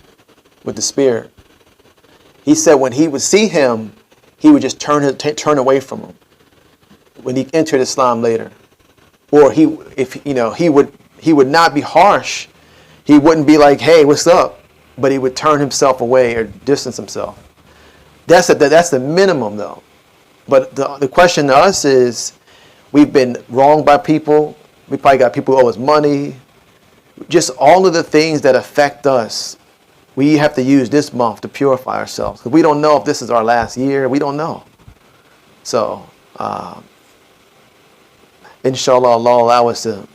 with the spear. He said when he would see him, he would just turn away from him when he entered Islam later. Or he would not be harsh. He wouldn't be like, hey, what's up? But he would turn himself away or distance himself. That's the minimum, though. But the question to us is, we've been wronged by people. We probably got people who owe us money. Just all of the things that affect us, we have to use this month to purify ourselves. Because we don't know if this is our last year. We don't know. So, inshallah, Allah allow us to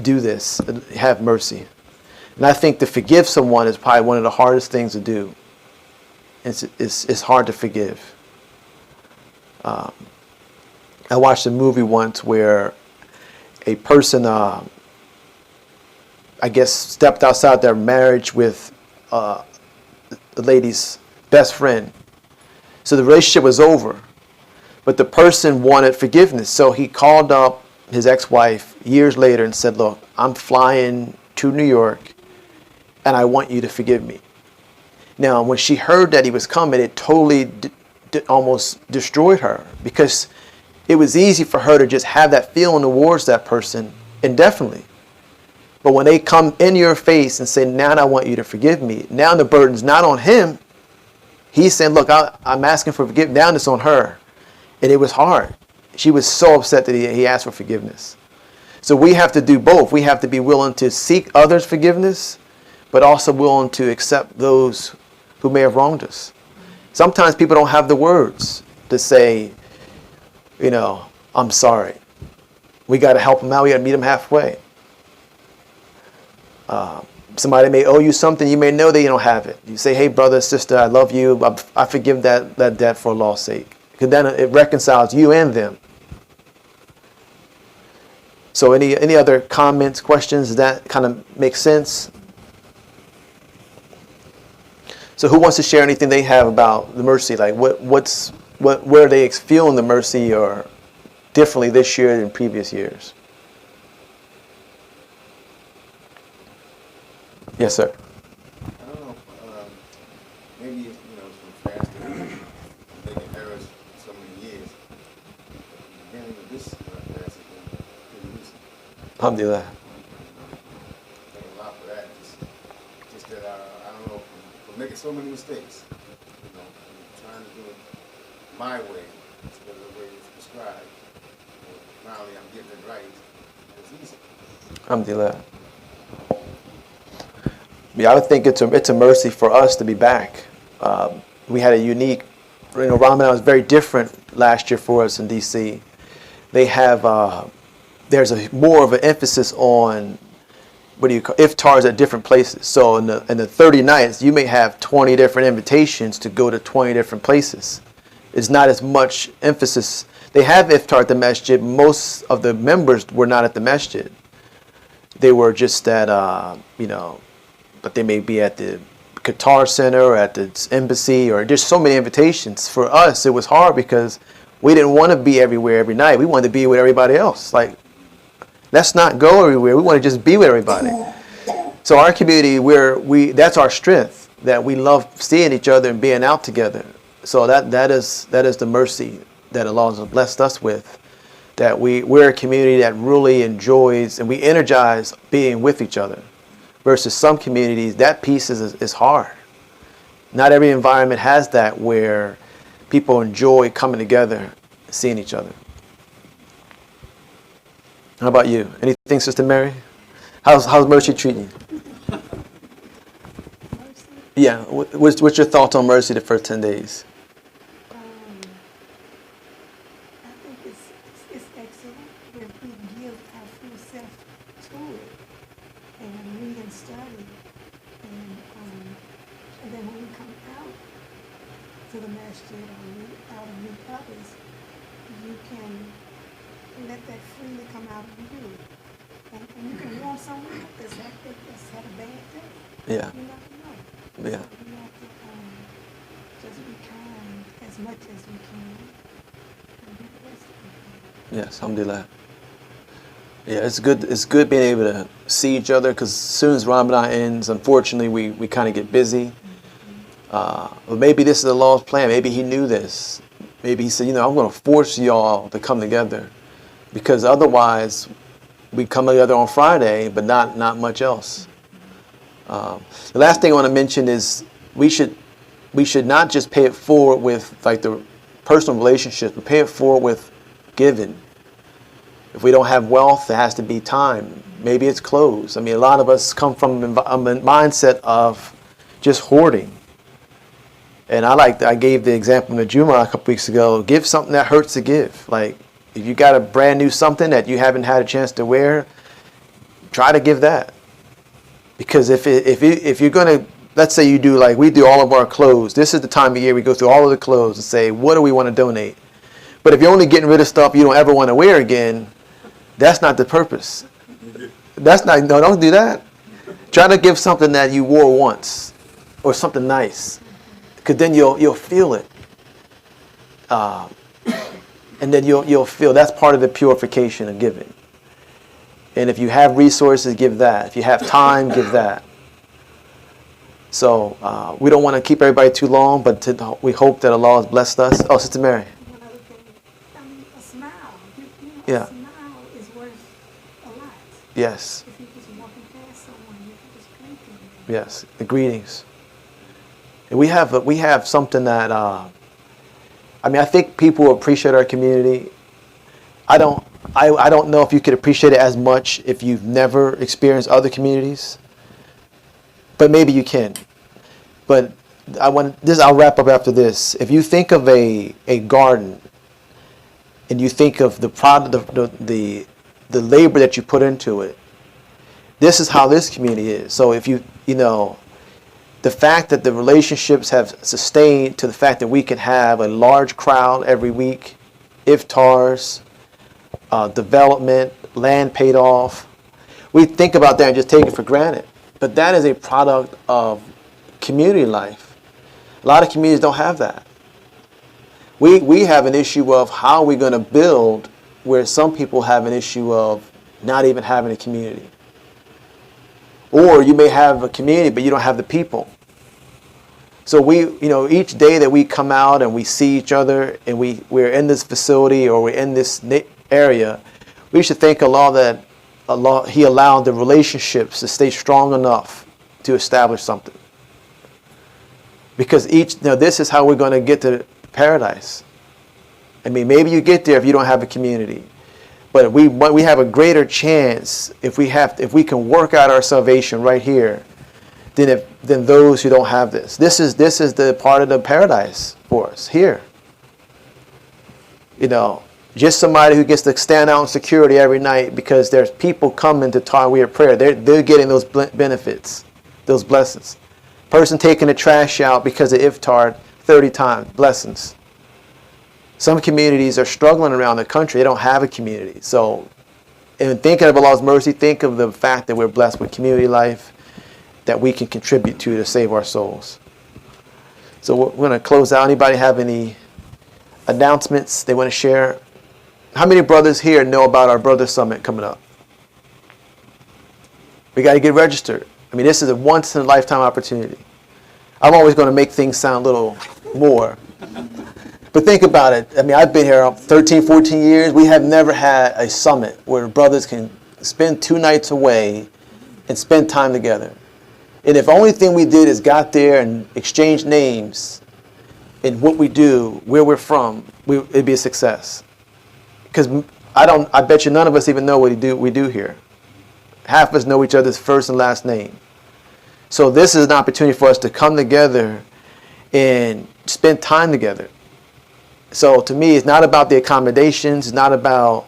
do this and have mercy. And I think to forgive someone is probably one of the hardest things to do. It's hard to forgive. I watched a movie once where a person, I guess, stepped outside their marriage with the lady's best friend. So the relationship was over. But the person wanted forgiveness. So he called up his ex-wife years later and said, look, I'm flying to New York and I want you to forgive me. Now, when she heard that he was coming, it totally almost destroyed her, because it was easy for her to just have that feeling towards that person indefinitely. But when they come in your face and say, now I want you to forgive me, now the burden's not on him. He's saying, look, I'm asking for forgiveness. Now it's on her. And it was hard. She was so upset that he asked for forgiveness. So we have to do both. We have to be willing to seek others' forgiveness, but also willing to accept those who may have wronged us. Sometimes people don't have the words to say, I'm sorry. We got to help them out. We got to meet them halfway. Somebody may owe you something. You may know they don't have it. You say, hey, brother, sister, I love you. I forgive that debt for Allah's sake. Because then it reconciles you and them. So any other comments, questions? Does that kind of make sense? So who wants to share anything they have about the mercy? Like where are they feeling the mercy or differently this year than previous years? Yes, sir. I don't know. Maybe it's from fasting, making errors for so many years. But beginning of this fast has been pretty recent. Alhamdulillah. Thank Allah for that. Just that I don't know, for making so many mistakes. Trying to do it my way instead of the way it's prescribed. Finally, I'm getting it right. It's easy. Alhamdulillah. Yeah, I would think it's a mercy for us to be back. We had a unique, Ramadan was very different last year for us in D.C. They have, there's more of an emphasis on, iftars at different places. So in the 30 nights, you may have 20 different invitations to go to 20 different places. It's not as much emphasis. They have iftar at the Masjid. Most of the members were not at the Masjid. They were just at, but they may be at the Qatar Center or at the embassy, or just so many invitations. For us, it was hard because we didn't want to be everywhere every night. We wanted to be with everybody else. Like, let's not go everywhere. We want to just be with everybody. So our community, that's our strength, that we love seeing each other and being out together. So that is the mercy that Allah has blessed us with, that we're a community that really enjoys and we energize being with each other. Versus some communities, that piece is hard. Not every environment has that where people enjoy coming together, seeing each other. How about you? Anything, Sister Mary? How's Mercy treating you? Yeah. What's your thoughts on Mercy the first 10 days? I think it's excellent when we give our full self to it and read and study, and then when we come out to the masjid or out and meet others, you can let that freely come out of you, and you can warn someone up that's had a bad day. Yeah. You never know. Yeah. So we have to just be kind as much as we can. Yes, alhamdulillah. Yeah, it's good. It's good being able to see each other, because as soon as Ramadan ends, unfortunately, we kind of get busy. But maybe this is Allah's plan. Maybe He knew this. Maybe He said, I'm going to force y'all to come together, because otherwise we come together on Friday, but not much else. The last thing I want to mention is we should we should not just pay it forward with like the personal relationships, but pay it forward with giving. If we don't have wealth, it has to be time. Maybe it's clothes. I mean, a lot of us come from a mindset of just hoarding. And I gave the example in the Juma a couple weeks ago. Give something that hurts to give. Like if you got a brand new something that you haven't had a chance to wear, try to give that. Because if you're gonna, let's say you do like we do all of our clothes. This is the time of year we go through all of the clothes and say, what do we want to donate? But if you're only getting rid of stuff you don't ever want to wear again, that's not the purpose. That's not, no, don't do that. Try to give something that you wore once or something nice, because then you'll feel it. And then you'll feel that's part of the purification of giving. And if you have resources, give that. If you have time, give that. So we don't want to keep everybody too long, but we hope that Allah has blessed us. Oh, Sister Mary. One other thing, a smile. Yeah. A smile is worth a lot. Yes. If you're just walking past someone, you can just greet them. Yes. The greetings. And we have something that I think people appreciate our community. I don't know if you could appreciate it as much if you've never experienced other communities, but maybe you can. But I'll wrap up after this. If you think of a garden, and you think of the product, the labor that you put into it, this is how this community is. So if the fact that the relationships have sustained to the fact that we can have a large crowd every week, iftars, development, land paid off. We think about that and just take it for granted. But that is a product of community life. A lot of communities don't have that. We have an issue of how we're going to build, where some people have an issue of not even having a community. Or you may have a community, but you don't have the people. So each day that we come out and we see each other and we're in this facility or we're in this area, we should thank Allah that He allowed the relationships to stay strong enough to establish something. Because this is how we're going to get to paradise. I mean, maybe you get there if you don't have a community. But we have a greater chance if we can work out our salvation right here than those who don't have this. This is the part of the paradise for us here. Just somebody who gets to stand out in security every night because there's people coming to Tawheed prayer. They're getting those benefits, those blessings. Person taking the trash out because of iftar 30 times, blessings. Some communities are struggling around the country. They don't have a community. So, in thinking of Allah's mercy, think of the fact that we're blessed with community life that we can contribute to save our souls. So we're going to close out. Anybody have any announcements they want to share? How many brothers here know about our Brother Summit coming up? We got to get registered. I mean, this is a once-in-a-lifetime opportunity. I'm always going to make things sound a little more. But think about it. I mean, I've been here 13, 14 years. We have never had a summit where brothers can spend 2 nights away and spend time together. And if the only thing we did is got there and exchanged names and what we do, where we're from, it'd be a success. Because I bet you none of us even know what we do here. Half of us know each other's first and last name. So this is an opportunity for us to come together and spend time together. So to me, it's not about the accommodations. It's not about,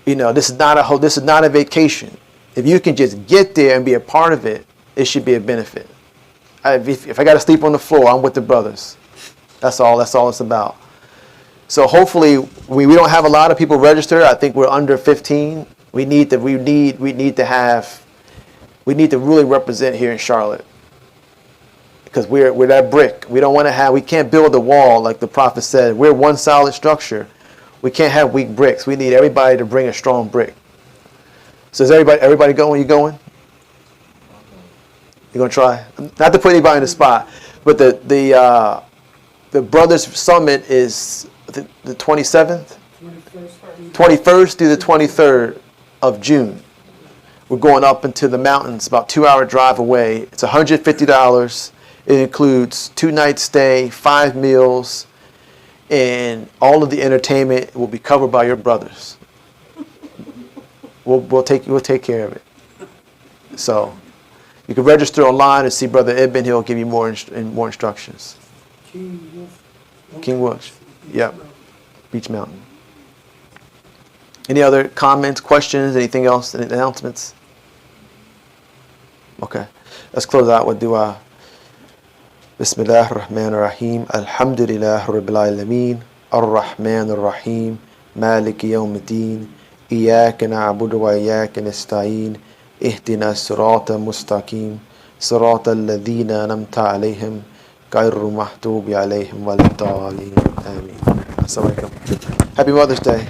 this is not a vacation. If you can just get there and be a part of it, it should be a benefit. If I got to sleep on the floor, I'm with the brothers. That's all it's about. So hopefully, we don't have a lot of people registered. I think we're under 15. We need to really represent here in Charlotte. Because we're that brick. We can't build a wall like the Prophet said. We're one solid structure. We can't have weak bricks. We need everybody to bring a strong brick. So is everybody going? You going? You gonna try? Not to put anybody in the spot, but the Brothers Summit is the 27th, 21st through the 23rd of June. We're going up into the mountains, about 2-hour drive away. It's $150. It includes 2 nights stay, 5 meals, and all of the entertainment will be covered by your brothers. We'll take care of it. So you can register online and see Brother Ibn. He'll give you more instructions. King Wolf. Yep. Beach Mountain. Any other comments, questions, anything else, any announcements? Okay. Let's close out with dua. Bismillah ar-Rahman ar-Rahim. Alhamdulillah Rabbil Alameen. Ar-Rahman ar-Rahim. Maliki Yawmiddin. Iyaka na'budu wa iyaka nasta'in. Ihdina as-sirata mustaqim. Sirata alladhina an'amta alayhim. Ghayru mahdubi alayhim waladdallin. Ameen. Assalamu alaikum. Happy Mother's Day.